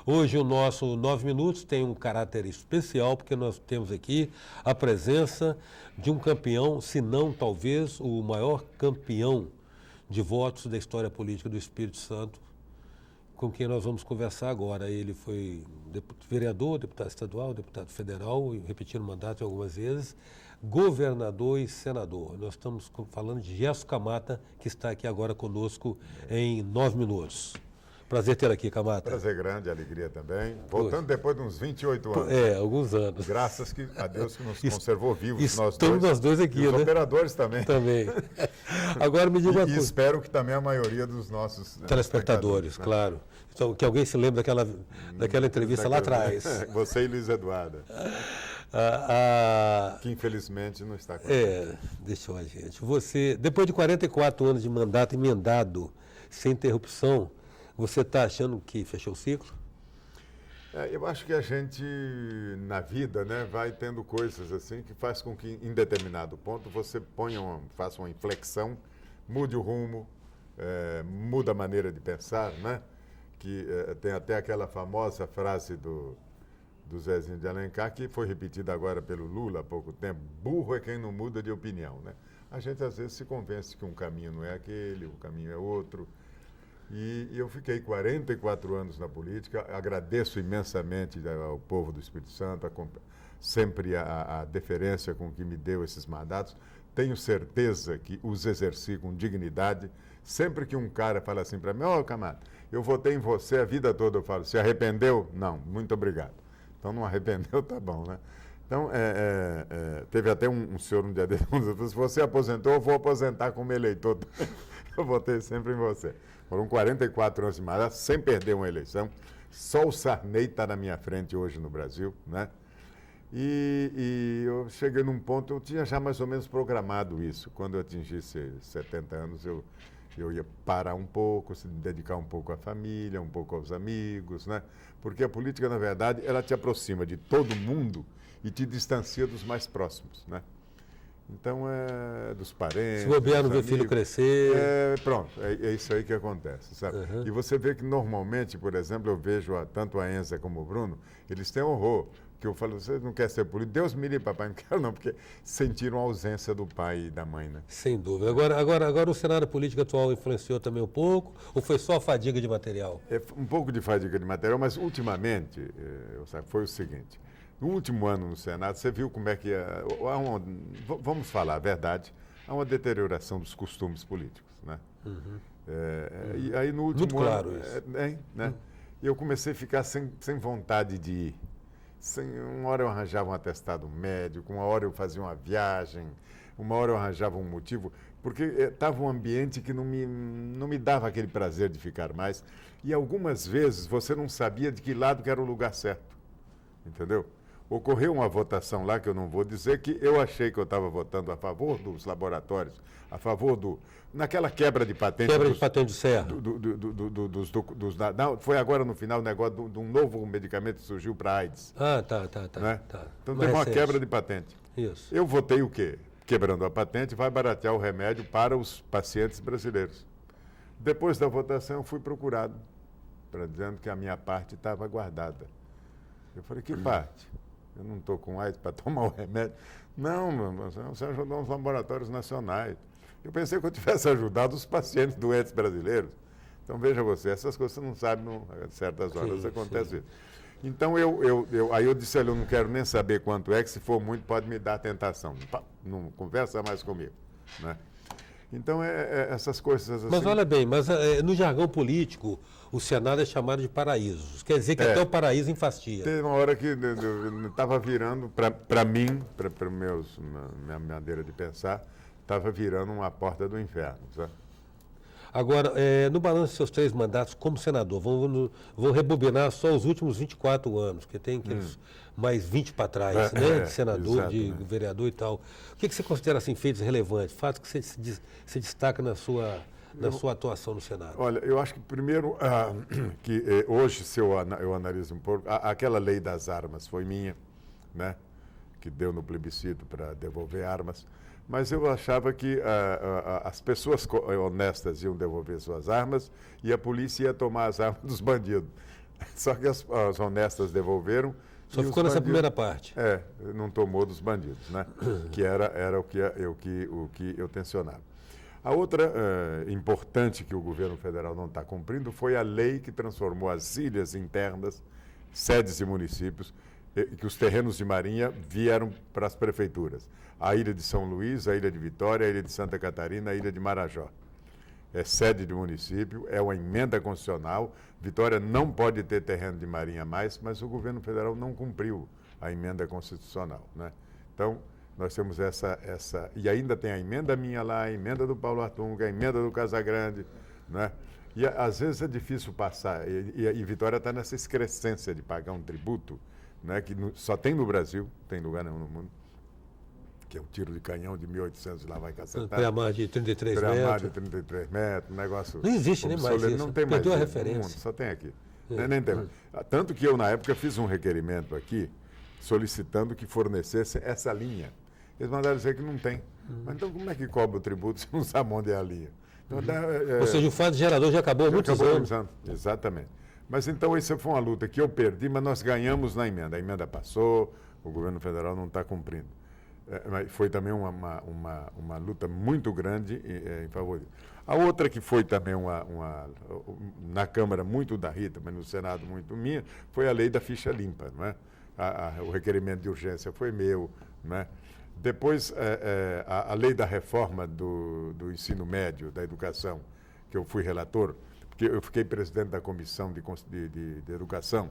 Hoje o nosso 9 Minutos tem um caráter especial, porque nós temos aqui a presença de um campeão, se não talvez o maior campeão de votos da história política do Espírito Santo, com quem nós vamos conversar agora. Ele foi vereador, deputado estadual, deputado federal, repetindo o mandato algumas vezes, governador e senador. Nós estamos falando de Gerson Camata, que está aqui agora conosco em 9 Minutos. Prazer ter aqui, Camata. Prazer grande, alegria também. Voltando depois de uns 28 anos. Alguns anos. Graças a Deus que nos conservou vivos, Estamos nós dois aqui, e os né? operadores também. Também. Agora me diga uma coisa. E espero que também a maioria dos nossos telespectadores, né? Claro. Então, que alguém se lembre daquela entrevista lá atrás. Você e Luiz Eduardo. Que infelizmente não está com a gente. Deixou a gente. Você, depois de 44 anos de mandato emendado, sem interrupção, você está achando que fechou o ciclo? Eu acho que a gente, na vida, né, vai tendo coisas assim que faz com que, em determinado ponto, você faça uma inflexão, mude o rumo, muda a maneira de pensar, né? Que tem até aquela famosa frase do Zezinho de Alencar, que foi repetida agora pelo Lula há pouco tempo: burro é quem não muda de opinião, né? A gente às vezes se convence que um caminho não é aquele, o caminho é outro. E eu fiquei 44 anos na política, agradeço imensamente ao povo do Espírito Santo, sempre a deferência com que me deu esses mandatos. Tenho certeza que os exerci com dignidade. Sempre que um cara fala assim para mim: ô, Camata, eu votei em você a vida toda, eu falo: se arrependeu? Não, muito obrigado. Então não arrependeu, tá bom, né? Então, teve até um senhor um dia desses, se você aposentou, eu vou aposentar como eleitor. Eu votei sempre em você. Foram 44 anos de mandato, sem perder uma eleição. Só o Sarney está na minha frente hoje no Brasil, né? E eu cheguei num ponto, eu tinha já mais ou menos programado isso. Quando eu atingisse 70 anos, eu ia parar um pouco, se dedicar um pouco à família, um pouco aos amigos, né? Porque a política, na verdade, ela te aproxima de todo mundo e te distancia dos mais próximos, né? Então, dos parentes. Se bobear, não ver filho crescer. Pronto, é isso aí que acontece, sabe? Uhum. E você vê que normalmente, por exemplo, eu vejo tanto a Enza como o Bruno, eles têm horror. Que eu falo: você não quer ser político? Deus me livre, papai, não quero não, porque sentiram a ausência do pai e da mãe, né? Sem dúvida. Agora o cenário político atual influenciou também um pouco, ou foi só a fadiga de material? Um pouco de fadiga de material, mas ultimamente, foi o seguinte: no último ano no Senado, você viu como é que vamos falar a verdade, há uma deterioração dos costumes políticos, né? Uhum. E aí no último muito claro ano, isso. Né? Eu comecei a ficar sem vontade de ir. Uma hora eu arranjava um atestado médico, uma hora eu fazia uma viagem, uma hora eu arranjava um motivo, porque estava um ambiente que não me dava aquele prazer de ficar mais. E algumas vezes você não sabia de que lado que era o lugar certo, entendeu? Ocorreu uma votação lá, que eu não vou dizer, que eu achei que eu estava votando a favor dos laboratórios, a favor naquela quebra de patente. Quebra de patente de serra. Foi agora no final o negócio de um novo medicamento que surgiu para AIDS. Tá. Né? Então teve uma quebra de patente. Isso. Eu votei o quê? Quebrando a patente, vai baratear o remédio para os pacientes brasileiros. Depois da votação, eu fui procurado, dizendo que a minha parte estava guardada. Eu falei: que parte? Eu não estou com AIDS para tomar o remédio. Não, você ajudou os laboratórios nacionais. Eu pensei que eu tivesse ajudado os pacientes doentes brasileiros. Então, veja você, essas coisas você não sabe, em certas horas acontece isso. Então, aí eu disse: olha, eu não quero nem saber quanto é, que se for muito pode me dar tentação. Não conversa mais comigo, né? Então, essas coisas assim... Mas olha bem, no jargão político, o Senado é chamado de paraíso. Quer dizer que até o paraíso enfastia. Teve uma hora que eu estava virando, para mim, para minha maneira de pensar, estava virando uma porta do inferno, sabe? Agora, no balanço de seus 3 mandatos como senador, vou rebobinar só os últimos 24 anos, porque tem aqueles mais 20 para trás, né? De senador, exatamente, de vereador e tal. O que você considera assim feitos relevantes, fatos que você se destaca na sua atuação no Senado? Olha, eu acho que primeiro, que hoje, se eu analiso um pouco, aquela lei das armas foi minha, né? Que deu no plebiscito para devolver armas. Mas eu achava que as pessoas honestas iam devolver suas armas e a polícia ia tomar as armas dos bandidos. Só que as honestas devolveram. Só ficou nessa primeira parte. Não tomou dos bandidos, né? Que era o que eu tensionava. A outra importante que o governo federal não está cumprindo foi a lei que transformou as ilhas internas, sedes de municípios, que os terrenos de marinha vieram para as prefeituras. A ilha de São Luís, a ilha de Vitória, a ilha de Santa Catarina, a ilha de Marajó. É sede de município, é uma emenda constitucional. Vitória não pode ter terreno de marinha mais, mas o governo federal não cumpriu a emenda constitucional, né? Então, nós temos essa... E ainda tem a emenda minha lá, a emenda do Paulo Artunga, a emenda do Casagrande, né? E às vezes é difícil passar. E Vitória está nessa excrescência de pagar um tributo, né, que só tem no Brasil, tem lugar nenhum no mundo, que é um tiro de canhão de 1800 lá vai cacetar. Pré-amar de 33 metros. Pré-amar de 33 metros, um negócio... Não existe nem mais isso. Não tem Perdeu mais a isso referência. no mundo, só tem aqui. Nem tem. Tanto que eu, na época, fiz um requerimento aqui, solicitando que fornecesse essa linha. Eles mandaram dizer que não tem. Mas então como é que cobra o tributo se não sabe onde é a linha? Então, ou seja, o fato de gerador já acabou há muitos anos. Exatamente. Mas então essa foi uma luta que eu perdi, mas nós ganhamos na emenda. A emenda passou, o governo federal não está cumprindo. Mas foi também uma luta muito grande em favor disso. A outra que foi também na Câmara muito da Rita, mas no Senado muito minha, foi a lei da ficha limpa, não é? O requerimento de urgência foi meu, não é? Depois, a lei da reforma do ensino médio, da educação, que eu fui relator, porque eu fiquei presidente da Comissão de Educação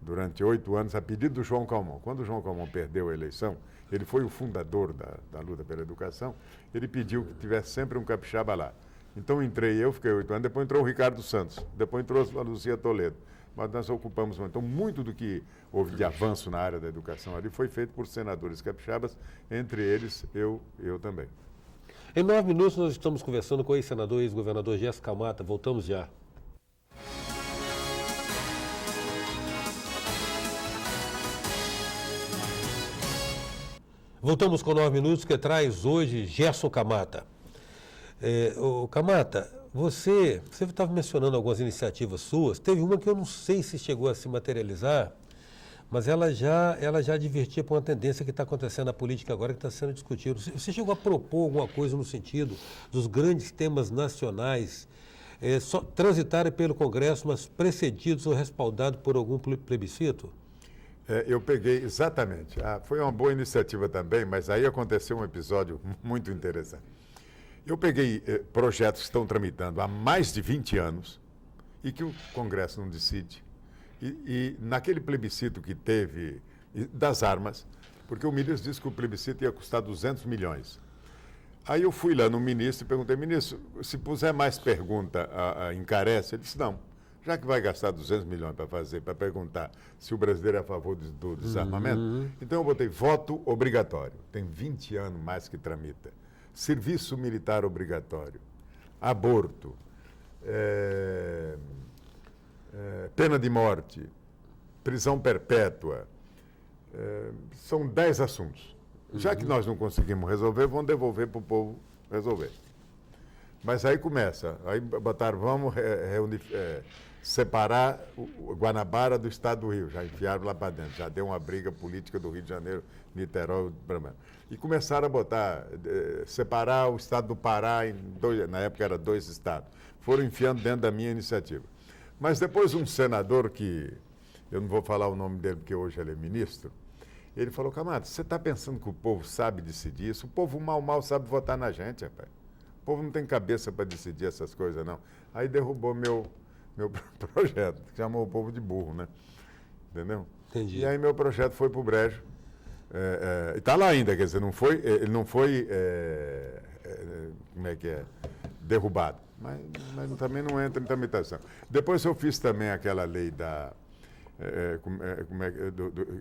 durante 8 anos, a pedido do João Calmon. Quando o João Calmon perdeu a eleição, ele foi o fundador da luta pela educação, ele pediu que tivesse sempre um capixaba lá. Então entrei eu, fiquei 8 anos, depois entrou o Ricardo Santos, depois entrou a Luzia Toledo. Mas nós ocupamos, então, muito do que houve de avanço na área da educação ali foi feito por senadores capixabas, entre eles eu também. Em 9 minutos nós estamos conversando com o ex-senador e ex-governador Jéssica Mata. Voltamos já. Voltamos com 9 minutos, que traz hoje Gerson Camata. Camata, você estava mencionando algumas iniciativas suas. Teve uma que eu não sei se chegou a se materializar, mas ela já advertia para uma tendência que está acontecendo na política agora, que está sendo discutida. Você chegou a propor alguma coisa no sentido dos grandes temas nacionais só transitarem pelo Congresso, mas precedidos ou respaldados por algum plebiscito? Eu peguei, exatamente. Foi uma boa iniciativa também, mas aí aconteceu um episódio muito interessante. Eu peguei projetos que estão tramitando há mais de 20 anos e que o Congresso não decide. E naquele plebiscito que teve das armas, porque o ministro disse que o plebiscito ia custar 200 milhões. Aí eu fui lá no ministro e perguntei, ministro, se puser mais pergunta, encarece? Ele disse, não. Já que vai gastar 200 milhões para perguntar se o brasileiro é a favor do desarmamento, então eu botei voto obrigatório. Tem 20 anos mais que tramita. Serviço militar obrigatório, aborto, pena de morte, prisão perpétua. São 10 assuntos. Já que nós não conseguimos resolver, vamos devolver para o povo resolver. Mas aí começa, aí botaram, vamos separar o Guanabara do estado do Rio, já enfiaram lá para dentro, já deu uma briga política do Rio de Janeiro, Niterói, e começaram a botar, separar o estado do Pará, na época era 2 estados, foram enfiando dentro da minha iniciativa. Mas depois um senador que, eu não vou falar o nome dele porque hoje ele é ministro, ele falou, Camata, você está pensando que o povo sabe decidir isso? O povo mal sabe votar na gente, rapaz. O povo não tem cabeça para decidir essas coisas, não. Aí derrubou meu projeto, que chamou o povo de burro, né? Entendeu? Entendi. E aí meu projeto foi para o brejo. E está lá ainda, quer dizer, ele não foi como é que é? Derrubado. Mas também não entra em tramitação. Depois eu fiz também aquela lei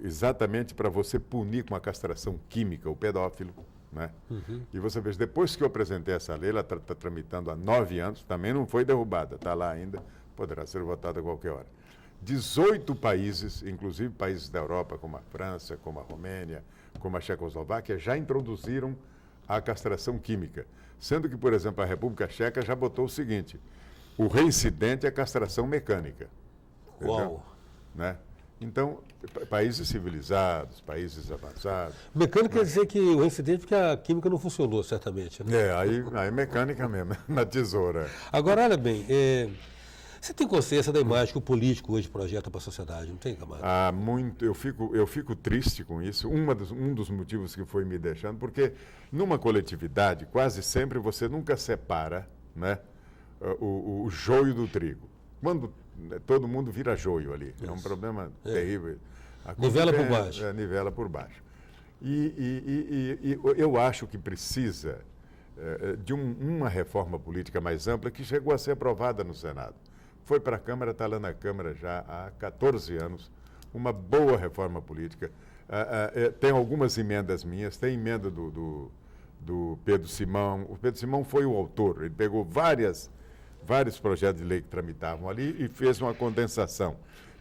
exatamente para você punir com a castração química o pedófilo. Né? E você veja, depois que eu apresentei essa lei, ela está tramitando há 9 anos, também não foi derrubada, está lá ainda, poderá ser votada a qualquer hora. 18 países, inclusive países da Europa, como a França, como a Romênia, como a Tchecoslováquia, já introduziram a castração química. Sendo que, por exemplo, a República Tcheca já botou o seguinte, o reincidente é a castração mecânica. Uau! né? Então, países civilizados, países avançados. Mecânica quer dizer que o incidente porque a química não funcionou, certamente, né? Aí mecânica mesmo, na tesoura. Agora, olha bem, você tem consciência da imagem que o político hoje projeta para a sociedade, não tem, camarada? Muito, eu fico triste com isso. Um dos motivos que foi me deixando, porque numa coletividade, quase sempre você nunca separa, né, o joio do trigo. Quando todo mundo vira joio ali, é um problema terrível. Nivela por baixo. Nivela por baixo. E eu acho que precisa de uma reforma política mais ampla que chegou a ser aprovada no Senado. Foi para a Câmara, está lá na Câmara já há 14 anos, uma boa reforma política. Tem algumas emendas minhas, tem emenda do Pedro Simão. O Pedro Simão foi o autor, ele pegou vários projetos de lei que tramitavam ali e fez uma condensação.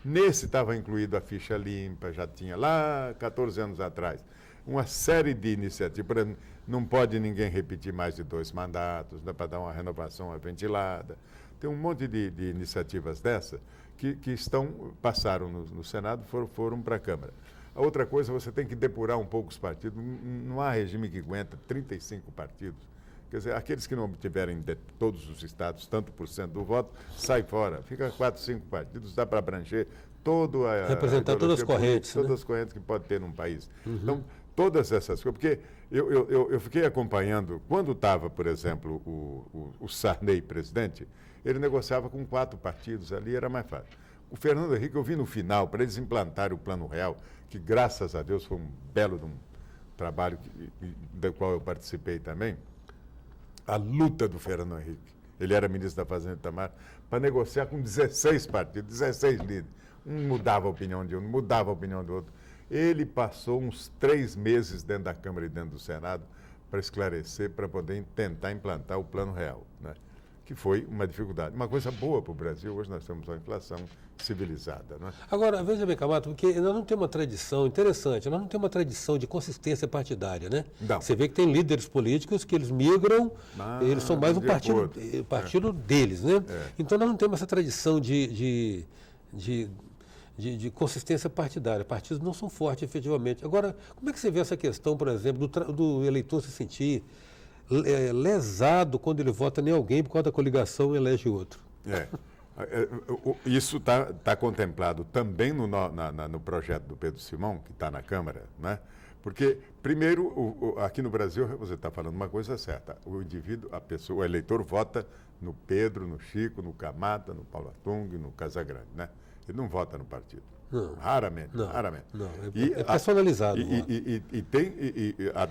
Nesse estava incluído a ficha limpa, já tinha lá 14 anos atrás. Uma série de iniciativas, por exemplo, não pode ninguém repetir mais de 2 mandatos, para dar uma renovação ventilada. Tem um monte de iniciativas dessa que passaram no Senado, foram para a Câmara. A outra coisa, você tem que depurar um pouco os partidos. Não há regime que aguenta 35 partidos. Quer dizer, aqueles que não obtiverem de todos os estados tanto por cento do voto, sai fora. Fica 4, 5 partidos, dá para abranger toda a... Representar todas as correntes. Todas as correntes que pode ter num país. Uhum. Então, todas essas coisas, porque eu fiquei acompanhando, quando estava, por exemplo, o Sarney presidente, ele negociava com 4 partidos ali, era mais fácil. O Fernando Henrique, eu vi no final, para eles implantarem o Plano Real, que graças a Deus foi um belo trabalho do qual eu participei também, a luta do Fernando Henrique, ele era ministro da Fazenda de Itamar, para negociar com 16 partidos, 16 líderes. Um mudava a opinião de um, mudava a opinião do outro. Ele passou uns 3 meses dentro da Câmara e dentro do Senado para esclarecer, para poder tentar implantar o Plano Real, né? Que foi uma dificuldade. Uma coisa boa para o Brasil, hoje nós temos uma inflação civilizada, não é? Agora, veja bem, Camato, porque nós não temos uma tradição interessante, nós não temos uma tradição de consistência partidária, né? Não. Você vê que tem líderes políticos que eles migram, eles são mais um partido deles, né? Então nós não temos essa tradição de consistência partidária. Partidos não são fortes, efetivamente. Agora, como é que você vê essa questão, por exemplo, do eleitor se sentir lesado quando ele vota em alguém por causa da coligação e elege outro? Isso está contemplado também no projeto do Pedro Simão, que está na Câmara, né? Porque, primeiro, aqui no Brasil, você está falando uma coisa certa, o indivíduo, o eleitor vota no Pedro, no Chico, no Camata, no Paulo Atung, no Casagrande, né? Ele não vota no partido. Não. Raramente. Não, raramente. Não, é personalizado.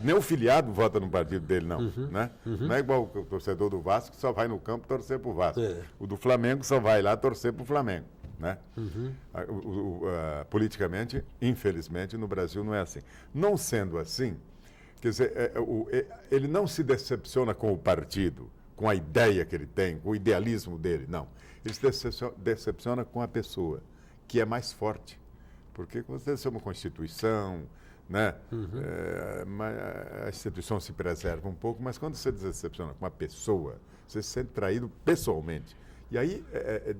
Nem o filiado vota no partido dele, não. Né? Não é igual o torcedor do Vasco que só vai no campo torcer para o Vasco. O do Flamengo só vai lá torcer para o Flamengo. Né? Politicamente, infelizmente, no Brasil não é assim. Não sendo assim, quer dizer, ele não se decepciona com o partido, com a ideia que ele tem, com o idealismo dele, não. Ele se decepciona com a pessoa, que é mais forte. Porque quando você tem uma Constituição, né? A instituição se preserva um pouco, mas quando você se decepciona com uma pessoa, você se sente traído pessoalmente. E aí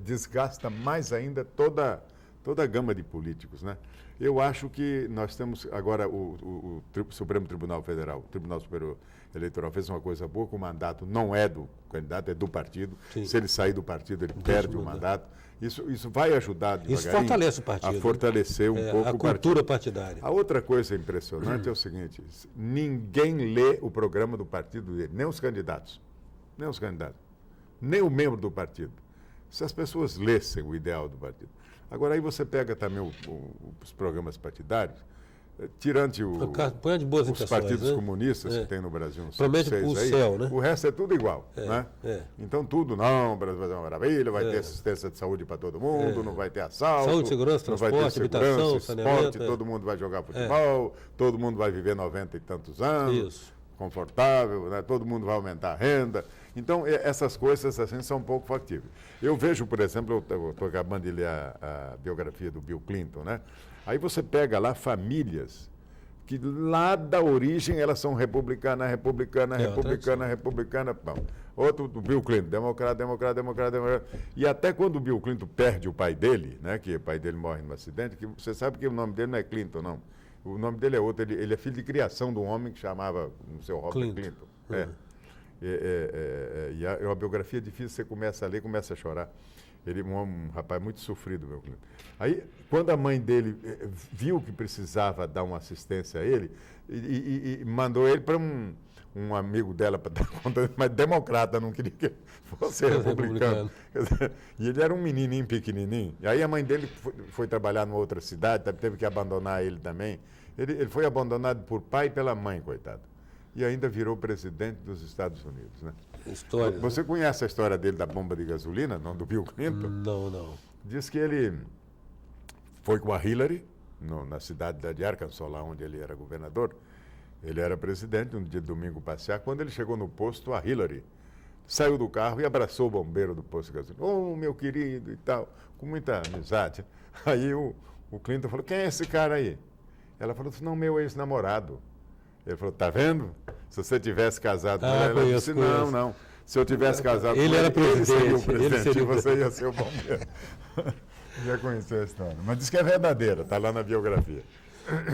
desgasta mais ainda toda a gama de políticos, né? Eu acho que nós temos agora o Supremo Tribunal Federal, o Tribunal Superior Eleitoral fez uma coisa boa, que o mandato não é do candidato, é do partido. Sim. Se ele sair do partido, ele perde o mandato. Isso vai ajudar devagarinho. Isso fortalece o partido. A fortalecer um pouco a cultura partidária. A outra coisa impressionante é o seguinte, ninguém lê o programa do partido dele, nem os candidatos. Nem o membro do partido. Se as pessoas lessem o ideal do partido. Agora, aí você pega também os programas partidários, tirando os partidos, né? Comunistas que tem no Brasil, uns 5, 6 aí, céu, né? O resto é tudo igual. Né? Então, tudo, o Brasil vai ser uma maravilha, vai ter assistência de saúde para todo mundo, não vai ter assalto, saúde, segurança, transporte, habitação, esporte, todo mundo vai jogar futebol, todo mundo vai viver 90 e tantos anos. Isso. Confortável, né? Todo mundo vai aumentar a renda. Então, essas coisas assim são um pouco factíveis. Eu vejo, por exemplo, eu estou acabando de ler a biografia do Bill Clinton, né? Aí você pega lá famílias que lá da origem elas são republicana. Bom, outro do Bill Clinton, democrata. E até quando o Bill Clinton perde o pai dele, né, que o pai dele morre num acidente, que você sabe que o nome dele não é Clinton, não. O nome dele é outro, ele é filho de criação de um homem que chamava o seu Robert Clinton. E a biografia é difícil, você começa a ler, começa a chorar. Ele é um rapaz muito sofrido, meu Clinton. Aí, quando a mãe dele viu que precisava dar uma assistência a ele, e mandou ele para um amigo dela para dar conta, mas democrata, não queria que fosse republicano. E ele era um menininho pequenininho. E aí a mãe dele foi trabalhar numa outra cidade, teve que abandonar ele também. Ele foi abandonado por pai e pela mãe, coitado. E ainda virou presidente dos Estados Unidos, né? História, Você conhece a história dele da bomba de gasolina, não, do Bill Clinton? Não. Diz que ele foi com a Hillary, na cidade de Arkansas, lá onde ele era governador. Ele era presidente, um dia de domingo passear. Quando ele chegou no posto, a Hillary saiu do carro e abraçou o bombeiro do posto de gasolina. Ô, meu querido e tal, com muita amizade. Aí o Clinton falou, quem é esse cara aí? Ela falou, não, meu ex-namorado. Ele falou, tá vendo? Se você tivesse casado com ela, ela disse, não. Se eu tivesse casado com ele, era presidente, ele seria o presidente e você ia ser o bombeiro. Já conheceu a história. Mas diz que é verdadeira, está lá na biografia.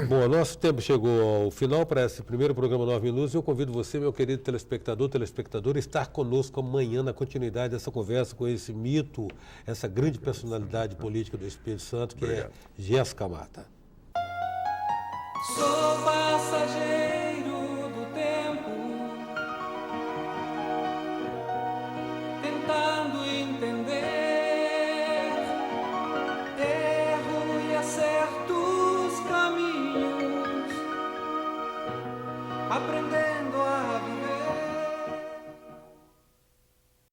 Bom, nosso tempo chegou ao final para esse primeiro programa 9 Minutos. Eu convido você, meu querido telespectadora, a estar conosco amanhã na continuidade dessa conversa com esse mito, essa grande personalidade política do Espírito Santo, que é Jéssica Mata. Sou passageiro.